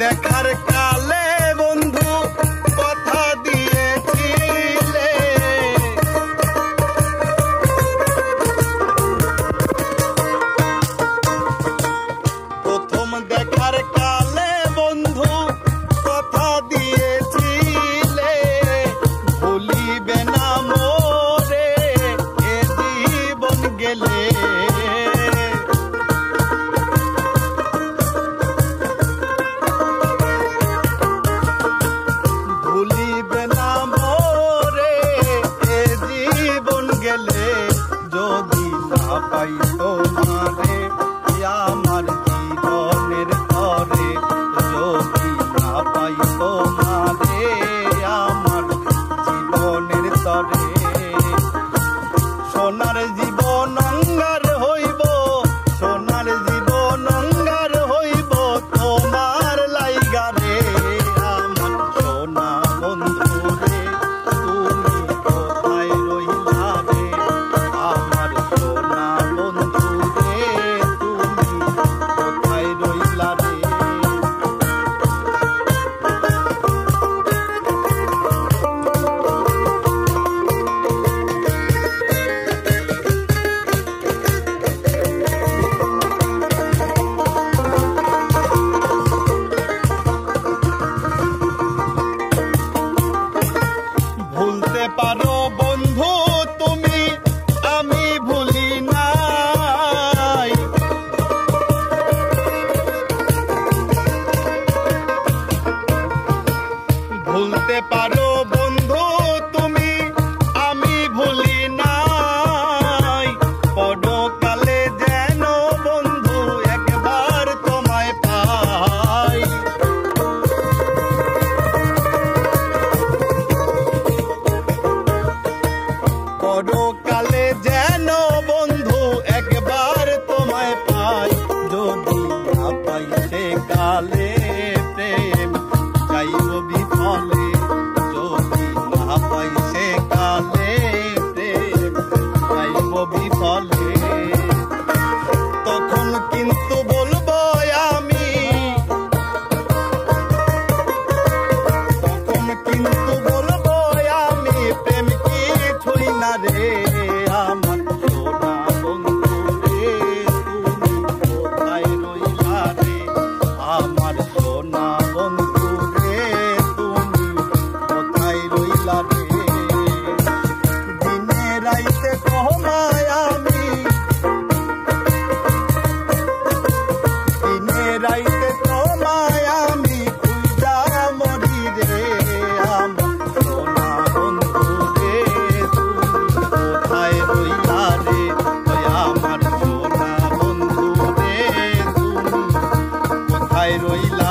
দেখার কালে বন্ধু কথা দিয়েছিলে, প্রথম দেখার কালে বন্ধু কথা দিয়েছিলে, ভুলিবে না মোরে এ জীবন গেলে। ভুলিবে না মোরে এ জীবন গেলে, যদি না পাই তোমারে আমার জীবনের তরে, যদি না পাই তোমারে আমার জীবনের তরে। সোনার জীবন অঙ্গার হইব, সোনার জীবন অঙ্গার হইব তোমার লাইগারে। আমার সোনা বন্ধু রে তুমি কোথায় রইলা রে, আমার সোনা বন্ধু রে তুমি কোথায় রইলা রে। ভুলতে পারো বন্ধু তুমি আমি ভুলি নাই, ভুলতে পারো বন্ধু তুমি আমি ভুলি নাই, পরকালে যেন বন্ধু একবার তোমায় পাই। পরকালে যেন বন্ধু একবার তোমায় পাই, যদি না পাই সে কালে প্রেম যাইব বিফলে, যদি না পাই সে কালে প্রেম যাইব বিফলে। তখন কিন্তু বলবো আমি, তখন কিন্তু বলবো আমি প্রেম কিছুই না রে। আমার সোনা বন্ধু রে তুমি কোথায় রইলা রে, আমার সোনা বন্ধু রে তুমি কোথায় রইলা রে। দিনে রাইতে তোমায় আমি, দিনে রাইতে তোমায় আমি খুঁজা মরি রে। আমার সোনা বন্ধু রে তুমি কোথায় রইলা রে, আমার সোনা বন্ধু রে তুমি কোথায় রইলা।